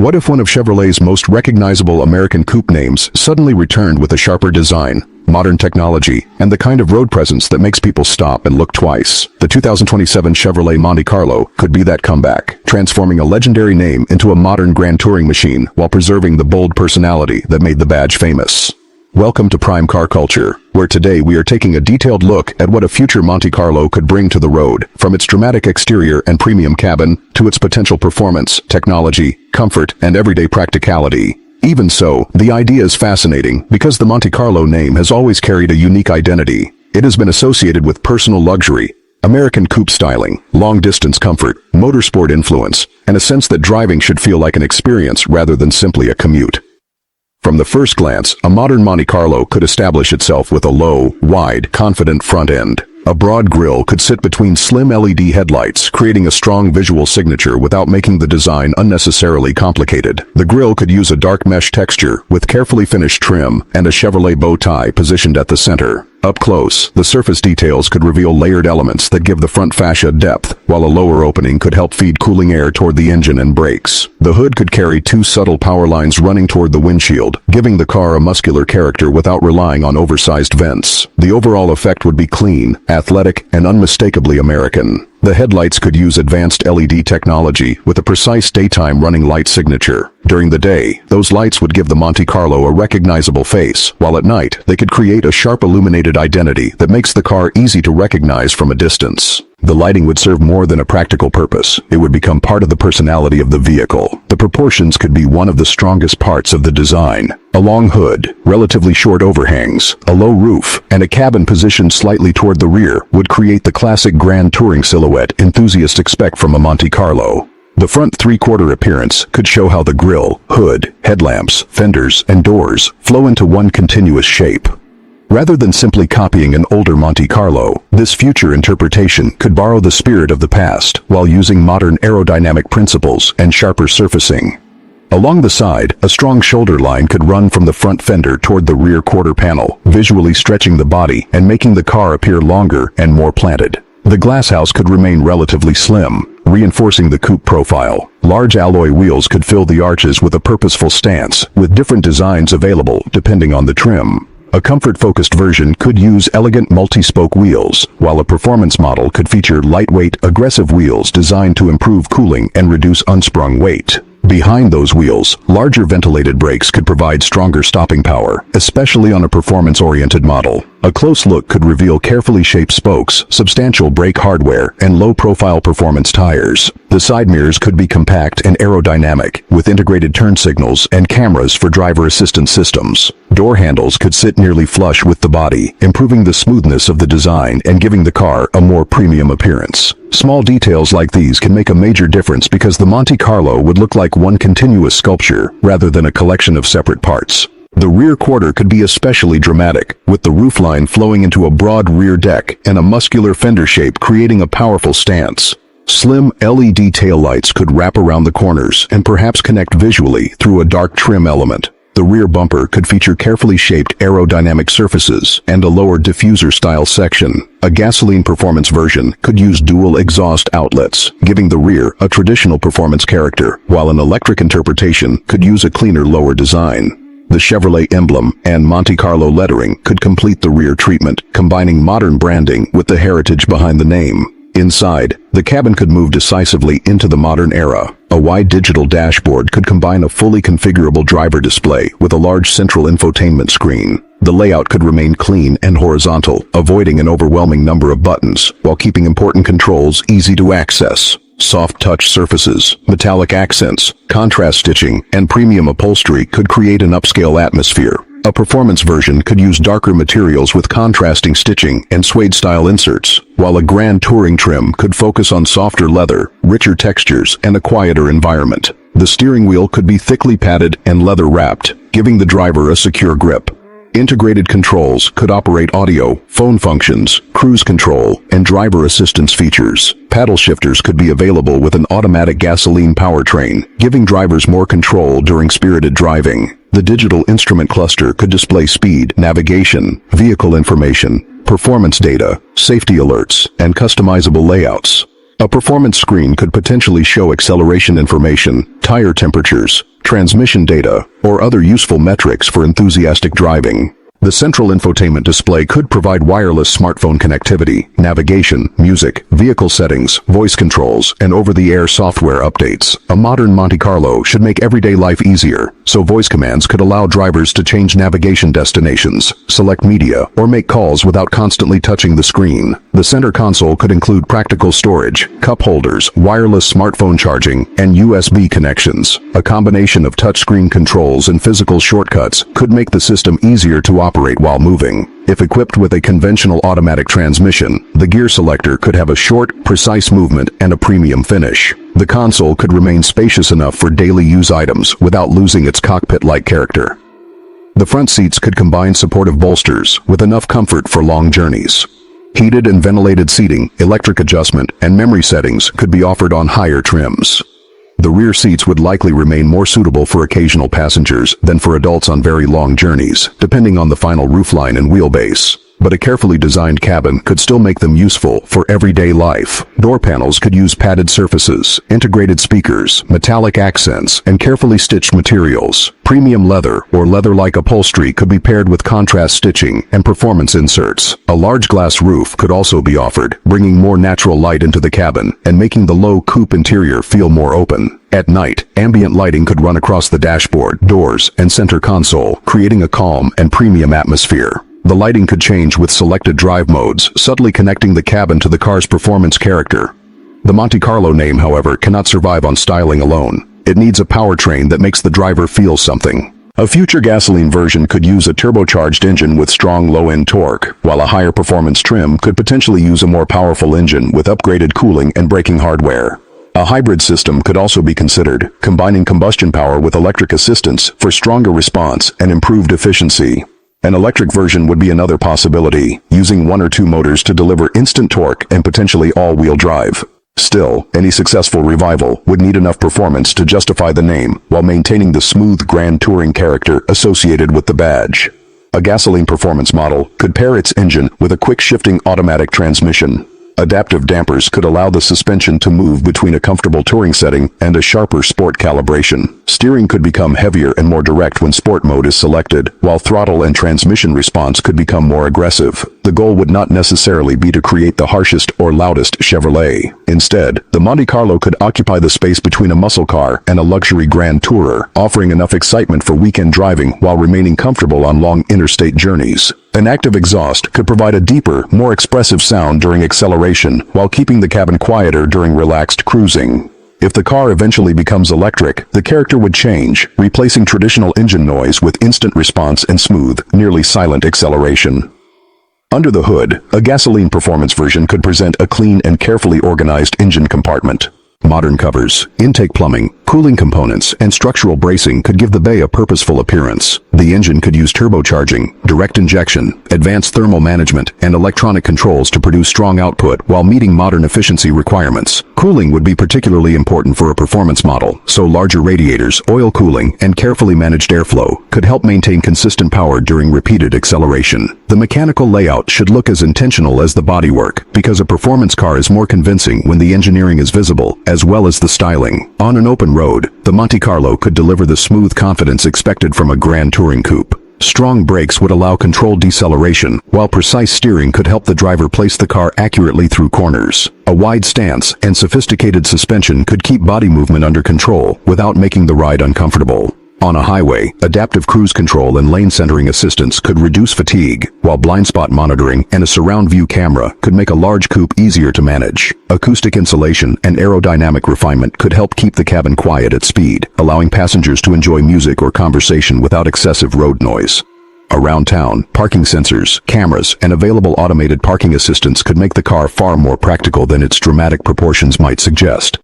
What if one of Chevrolet's most recognizable American coupe names suddenly returned with a sharper design, modern technology, and the kind of road presence that makes people stop and look twice? The 2027 Chevrolet Monte Carlo could be that comeback, transforming a legendary name into a modern grand touring machine while preserving the bold personality that made the badge famous. Welcome to Prime Car Culture, where today we are taking a detailed look at what a future Monte Carlo could bring to the road, from its dramatic exterior and premium cabin to its potential performance, technology, comfort, and everyday practicality. Even so, the idea is fascinating because the Monte Carlo name has always carried a unique identity. It has been associated with personal luxury, American coupe styling, long-distance comfort, motorsport influence, and a sense that driving should feel like an experience rather than simply a commute. From the first glance, a modern Monte Carlo could establish itself with a low, wide, confident front end. A broad grille could sit between slim LED headlights, creating a strong visual signature without making the design unnecessarily complicated. The grille could use a dark mesh texture with carefully finished trim and a Chevrolet bow tie positioned at the center. Up close, the surface details could reveal layered elements that give the front fascia depth, while a lower opening could help feed cooling air toward the engine and brakes. The hood could carry two subtle power lines running toward the windshield, giving the car a muscular character without relying on oversized vents. The overall effect would be clean, athletic, and unmistakably American. The headlights could use advanced LED technology with a precise daytime running light signature. During the day, those lights would give the Monte Carlo a recognizable face, while at night, they could create a sharp illuminated identity that makes the car easy to recognize from a distance. The lighting would serve more than a practical purpose. It would become part of the personality of the vehicle. The proportions could be one of the strongest parts of the design. A long hood, relatively short overhangs, a low roof, and a cabin positioned slightly toward the rear would create the classic grand touring silhouette enthusiasts expect from a Monte Carlo. The front three-quarter appearance could show how the grille, hood, headlamps, fenders, and doors flow into one continuous shape. Rather than simply copying an older Monte Carlo, this future interpretation could borrow the spirit of the past while using modern aerodynamic principles and sharper surfacing. Along the side, a strong shoulder line could run from the front fender toward the rear quarter panel, visually stretching the body and making the car appear longer and more planted. The glasshouse could remain relatively slim, reinforcing the coupe profile. Large alloy wheels could fill the arches with a purposeful stance, with different designs available depending on the trim. A comfort-focused version could use elegant multi-spoke wheels, while a performance model could feature lightweight, aggressive wheels designed to improve cooling and reduce unsprung weight. Behind those wheels, larger ventilated brakes could provide stronger stopping power, especially on a performance-oriented model. A close look could reveal carefully shaped spokes, substantial brake hardware, and low-profile performance tires. The side mirrors could be compact and aerodynamic, with integrated turn signals and cameras for driver assistance systems. Door handles could sit nearly flush with the body, improving the smoothness of the design and giving the car a more premium appearance. Small details like these can make a major difference because the Monte Carlo would look like one continuous sculpture rather than a collection of separate parts. The rear quarter could be especially dramatic, with the roofline flowing into a broad rear deck and a muscular fender shape creating a powerful stance. Slim LED taillights could wrap around the corners and perhaps connect visually through a dark trim element. The rear bumper could feature carefully shaped aerodynamic surfaces and a lower diffuser-style section. A gasoline performance version could use dual exhaust outlets, giving the rear a traditional performance character, while an electric interpretation could use a cleaner lower design. The Chevrolet emblem and Monte Carlo lettering could complete the rear treatment, combining modern branding with the heritage behind the name. Inside, the cabin could move decisively into the modern era. A wide digital dashboard could combine a fully configurable driver display with a large central infotainment screen. The layout could remain clean and horizontal, avoiding an overwhelming number of buttons, while keeping important controls easy to access. Soft touch surfaces, metallic accents, contrast stitching, and premium upholstery could create an upscale atmosphere. A performance version could use darker materials with contrasting stitching and suede-style inserts, while a grand touring trim could focus on softer leather, richer textures, and a quieter environment. The steering wheel could be thickly padded and leather-wrapped, giving the driver a secure grip. Integrated controls could operate audio, phone functions, cruise control, and driver assistance features. Paddle shifters could be available with an automatic gasoline powertrain, giving drivers more control during spirited driving. The digital instrument cluster could display speed, navigation, vehicle information, performance data, safety alerts, and customizable layouts. A performance screen could potentially show acceleration information, tire temperatures, transmission data, or other useful metrics for enthusiastic driving. The central infotainment display could provide wireless smartphone connectivity, navigation, music, vehicle settings, voice controls, and over-the-air software updates. A modern Monte Carlo should make everyday life easier, so voice commands could allow drivers to change navigation destinations, select media, or make calls without constantly touching the screen. The center console could include practical storage, cup holders, wireless smartphone charging, and USB connections. A combination of touchscreen controls and physical shortcuts could make the system easier to operate while moving. If equipped with a conventional automatic transmission, the gear selector could have a short, precise movement and a premium finish. The console could remain spacious enough for daily use items without losing its cockpit-like character. The front seats could combine supportive bolsters with enough comfort for long journeys. Heated and ventilated seating, electric adjustment, and memory settings could be offered on higher trims. The rear seats would likely remain more suitable for occasional passengers than for adults on very long journeys, depending on the final roofline and wheelbase. But a carefully designed cabin could still make them useful for everyday life. Door panels could use padded surfaces, integrated speakers, metallic accents, and carefully stitched materials. Premium leather or leather-like upholstery could be paired with contrast stitching and performance inserts. A large glass roof could also be offered, bringing more natural light into the cabin and making the low coupe interior feel more open. At night, ambient lighting could run across the dashboard, doors, and center console, creating a calm and premium atmosphere. The lighting could change with selected drive modes, subtly connecting the cabin to the car's performance character. The Monte Carlo name, however, cannot survive on styling alone. It needs a powertrain that makes the driver feel something. A future gasoline version could use a turbocharged engine with strong low-end torque, while a higher performance trim could potentially use a more powerful engine with upgraded cooling and braking hardware. A hybrid system could also be considered, combining combustion power with electric assistance for stronger response and improved efficiency. An electric version would be another possibility, using one or two motors to deliver instant torque and potentially all-wheel drive. Still, any successful revival would need enough performance to justify the name while maintaining the smooth grand touring character associated with the badge. A gasoline performance model could pair its engine with a quick-shifting automatic transmission. Adaptive dampers could allow the suspension to move between a comfortable touring setting and a sharper sport calibration. Steering could become heavier and more direct when sport mode is selected, while throttle and transmission response could become more aggressive. The goal would not necessarily be to create the harshest or loudest Chevrolet. Instead, the Monte Carlo could occupy the space between a muscle car and a luxury grand tourer, offering enough excitement for weekend driving while remaining comfortable on long interstate journeys. An active exhaust could provide a deeper, more expressive sound during acceleration, while keeping the cabin quieter during relaxed cruising. If the car eventually becomes electric, the character would change, replacing traditional engine noise with instant response and smooth, nearly silent acceleration. Under the hood, a gasoline performance version could present a clean and carefully organized engine compartment. Modern covers, intake plumbing, cooling components, and structural bracing could give the bay a purposeful appearance. The engine could use turbocharging, direct injection, advanced thermal management, and electronic controls to produce strong output while meeting modern efficiency requirements. Cooling would be particularly important for a performance model, so larger radiators, oil cooling, and carefully managed airflow could help maintain consistent power during repeated acceleration. The mechanical layout should look as intentional as the bodywork, because a performance car is more convincing when the engineering is visible, as well as the styling. On an open road, the Monte Carlo could deliver the smooth confidence expected from a grand touring coupe. Strong brakes would allow controlled deceleration, while precise steering could help the driver place the car accurately through corners. A wide stance and sophisticated suspension could keep body movement under control without making the ride uncomfortable. On a highway, adaptive cruise control and lane centering assistance could reduce fatigue, while blind spot monitoring and a surround view camera could make a large coupe easier to manage. Acoustic insulation and aerodynamic refinement could help keep the cabin quiet at speed, allowing passengers to enjoy music or conversation without excessive road noise. Around town, parking sensors, cameras, and available automated parking assistance could make the car far more practical than its dramatic proportions might suggest.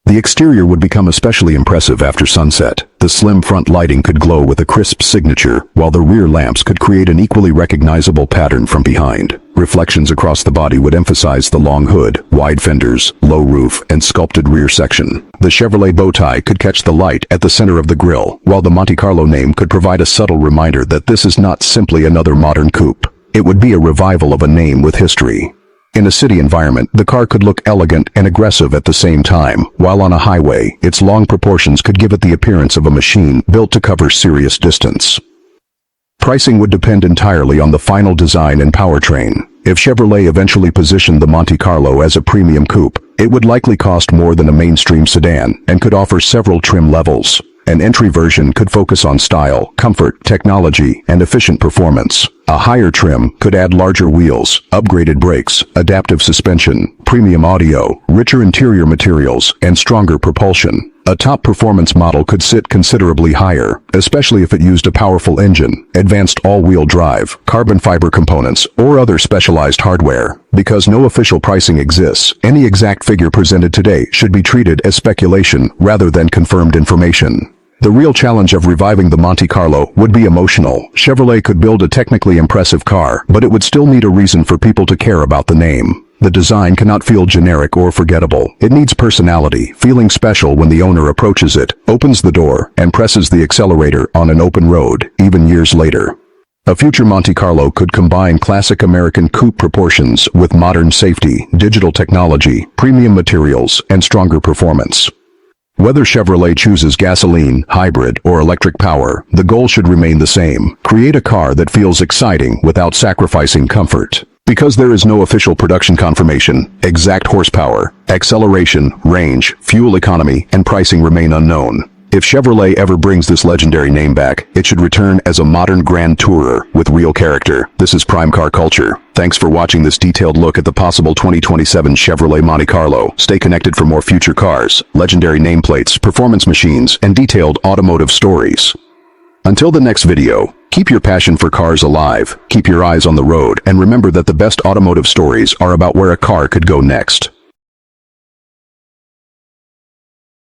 The exterior would become especially impressive after sunset. The slim front lighting could glow with a crisp signature, while the rear lamps could create an equally recognizable pattern from behind. Reflections across the body would emphasize the long hood, wide fenders, low roof, and sculpted rear section. The Chevrolet bow tie could catch the light at the center of the grille, while the Monte Carlo name could provide a subtle reminder that this is not simply another modern coupe. It would be a revival of a name with history. In a city environment, the car could look elegant and aggressive at the same time, while on a highway, its long proportions could give it the appearance of a machine built to cover serious distance. Pricing would depend entirely on the final design and powertrain. If Chevrolet eventually positioned the Monte Carlo as a premium coupe, it would likely cost more than a mainstream sedan and could offer several trim levels. An entry version could focus on style, comfort, technology, and efficient performance. A higher trim could add larger wheels, upgraded brakes, adaptive suspension, premium audio, richer interior materials, and stronger propulsion. A top performance model could sit considerably higher, especially if it used a powerful engine, advanced all-wheel drive, carbon fiber components, or other specialized hardware. Because no official pricing exists, any exact figure presented today should be treated as speculation rather than confirmed information. The real challenge of reviving the Monte Carlo would be emotional. Chevrolet could build a technically impressive car, but it would still need a reason for people to care about the name. The design cannot feel generic or forgettable. It needs personality, feeling special when the owner approaches it, opens the door, and presses the accelerator on an open road, even years later. A future Monte Carlo could combine classic American coupe proportions with modern safety, digital technology, premium materials, and stronger performance. Whether Chevrolet chooses gasoline, hybrid, or electric power, the goal should remain the same: create a car that feels exciting without sacrificing comfort. Because there is no official production confirmation, exact horsepower, acceleration, range, fuel economy, and pricing remain unknown. If Chevrolet ever brings this legendary name back, it should return as a modern Grand Tourer with real character. This is Prime Car Culture. Thanks for watching this detailed look at the possible 2027 Chevrolet Monte Carlo. Stay connected for more future cars, legendary nameplates, performance machines, and detailed automotive stories. Until the next video, keep your passion for cars alive, keep your eyes on the road, and remember that the best automotive stories are about where a car could go next.